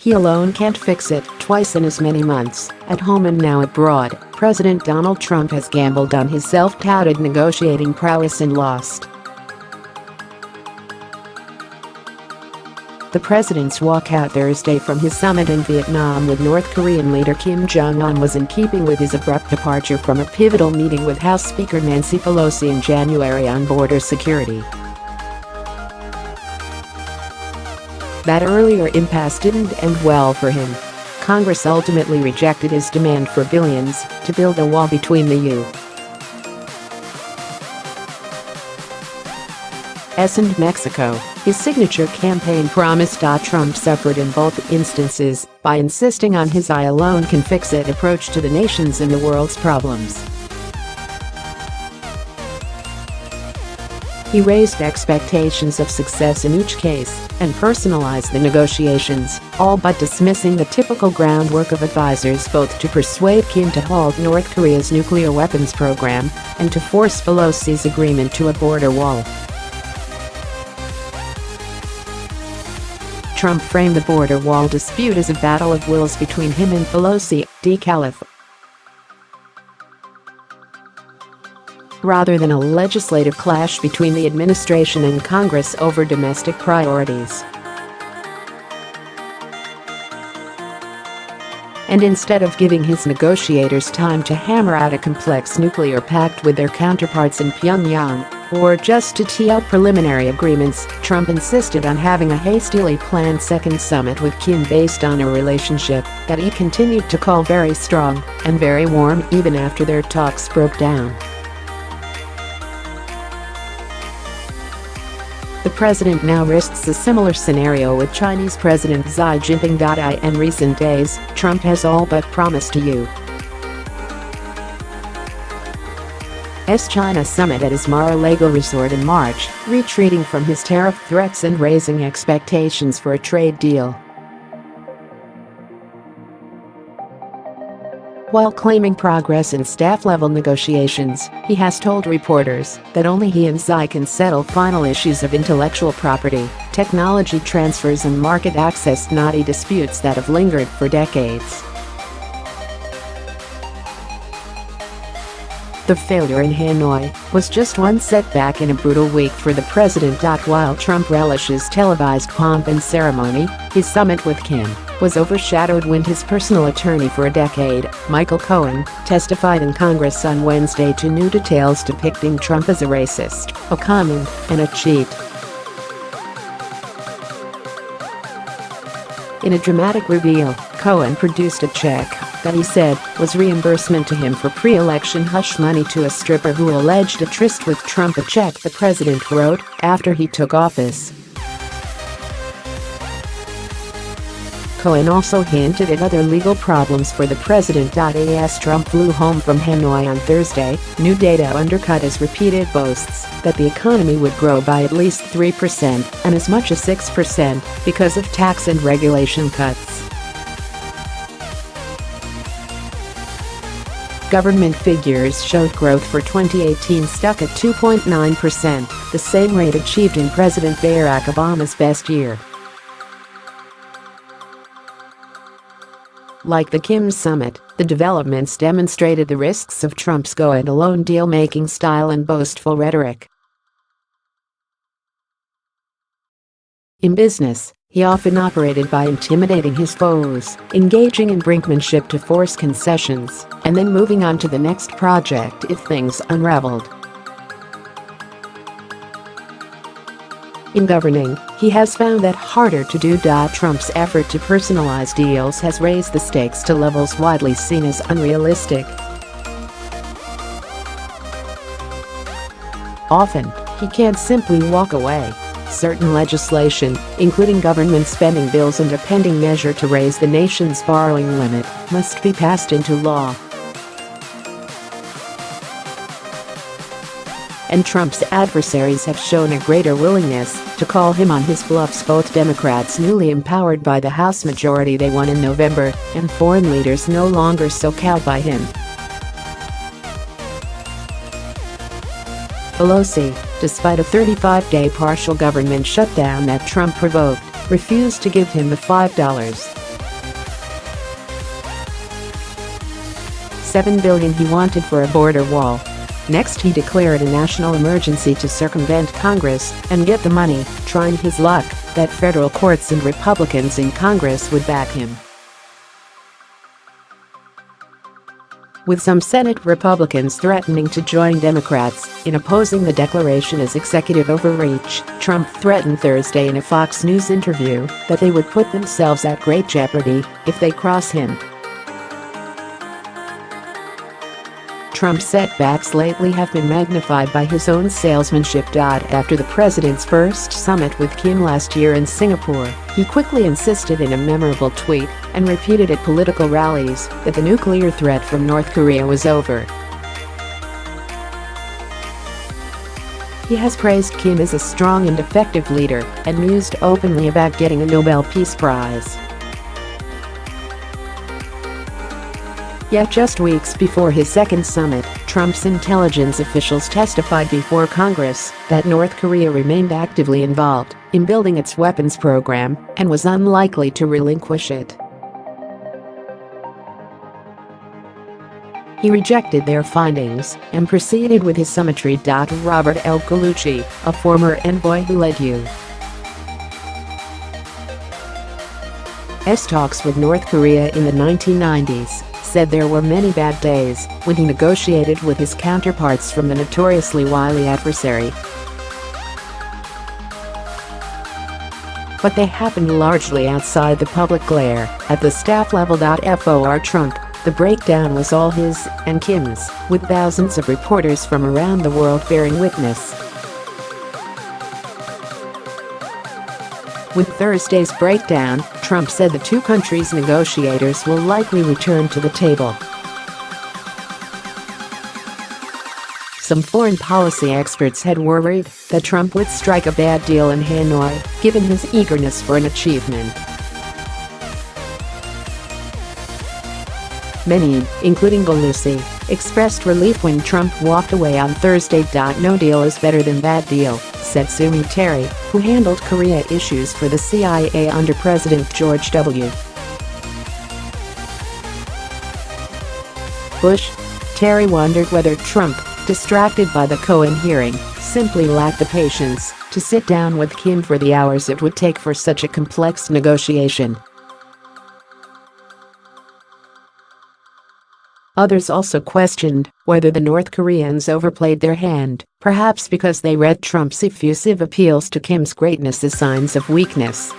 He alone can't fix it. Twice in as many months, at home and now abroad, President Donald Trump has gambled on his self-touted negotiating prowess and lost. The president's walkout Thursday from his summit in Vietnam with North Korean leader Kim Jong Un was in keeping with his abrupt departure from a pivotal meeting with House Speaker Nancy Pelosi in January on border security. That earlier impasse didn't end well for him. Congress ultimately rejected his demand for billions to build a wall between the U.S. and Mexico. His signature campaign promise. Trump suffered in both instances by insisting on his "I alone can fix it" approach to the nation's and the world's problems. He raised expectations of success in each case and personalized the negotiations, all but dismissing the typical groundwork of advisors both to persuade Kim to halt North Korea's nuclear weapons program and to force Pelosi's agreement to a border wall. Trump framed the border wall dispute as a battle of wills between him and Pelosi, rather than a legislative clash between the administration and Congress over domestic priorities. And instead of giving his negotiators time to hammer out a complex nuclear pact with their counterparts in Pyongyang, or just to tee up preliminary agreements, Trump insisted on having a hastily planned second summit with Kim based on a relationship that he continued to call very strong and very warm even after their talks broke down. The president now risks a similar scenario with Chinese President Xi Jinping. In recent days, Trump has all but promised to U.S. China summit at his Mar-a-Lago resort in March, retreating from his tariff threats and raising expectations for a trade deal. While claiming progress in staff-level negotiations, he has told reporters that only he and Xi can settle final issues of intellectual property, technology transfers and market access, knotty disputes that have lingered for decades. The failure in Hanoi was just one setback in a brutal week for the president. While Trump relishes televised pomp and ceremony, his summit with Kim was overshadowed when his personal attorney for a decade, Michael Cohen, testified in Congress on Wednesday to new details depicting Trump as a racist, a commie, and a cheat. In a dramatic reveal, Cohen produced a check that he said was reimbursement to him for pre-election hush money to a stripper who alleged a tryst with Trump, a check the president wrote after he took office. Cohen also hinted at other legal problems for the president. As Trump flew home from Hanoi on Thursday, new data undercut his repeated boasts that the economy would grow by at least 3% and as much as 6% because of tax and regulation cuts. Government figures showed growth for 2018 stuck at 2.9%, the same rate achieved in President Barack Obama's best year. Like the Kim summit, the developments demonstrated the risks of Trump's go-it-alone deal-making style and boastful rhetoric. In business, he often operated by intimidating his foes, engaging in brinkmanship to force concessions, and then moving on to the next project if things unraveled. In governing, he has found that harder to do. Trump's effort to personalize deals has raised the stakes to levels widely seen as unrealistic. Often, he can't simply walk away. Certain legislation, including government spending bills and a pending measure to raise the nation's borrowing limit, must be passed into law. And Trump's adversaries have shown a greater willingness to call him on his bluffs. Both Democrats, newly empowered by the House majority they won in November, and foreign leaders no longer so cowed by him. Pelosi, despite a 35-day partial government shutdown that Trump provoked, refused to give him the $5 $7 billion he wanted for a border wall. Next, he declared a national emergency to circumvent Congress and get the money, trying his luck that federal courts and Republicans in Congress would back him. With some Senate Republicans threatening to join Democrats in opposing the declaration as executive overreach, Trump threatened Thursday in a Fox News interview that they would put themselves at great jeopardy if they cross him. Trump's setbacks lately have been magnified by his own salesmanship. After the president's first summit with Kim last year in Singapore, he quickly insisted in a memorable tweet and repeated at political rallies that the nuclear threat from North Korea was over. He has praised Kim as a strong and effective leader and mused openly about getting a Nobel Peace Prize. Yet just weeks before his second summit, Trump's intelligence officials testified before Congress that North Korea remained actively involved in building its weapons program and was unlikely to relinquish it. He rejected their findings and proceeded with his summitry. Robert L. Gallucci, a former envoy who led U.S. talks with North Korea in the 1990s, said there were many bad days when he negotiated with his counterparts from the notoriously wily adversary. But they happened largely outside the public glare, at the staff level. For Trump, the breakdown was all his and Kim's, with thousands of reporters from around the world bearing witness. With Thursday's breakdown, Trump said the two countries' negotiators will likely return to the table. Some foreign policy experts had worried that Trump would strike a bad deal in Hanoi, given his eagerness for an achievement. Many, including Pelosi, expressed relief when Trump walked away on Thursday. No deal is better than bad deal, said Sumi Terry, who handled Korea issues for the CIA under President George W. Bush. Terry wondered whether Trump, distracted by the Cohen hearing, simply lacked the patience to sit down with Kim for the hours it would take for such a complex negotiation. Others also questioned whether the North Koreans overplayed their hand, perhaps because they read Trump's effusive appeals to Kim's greatness as signs of weakness.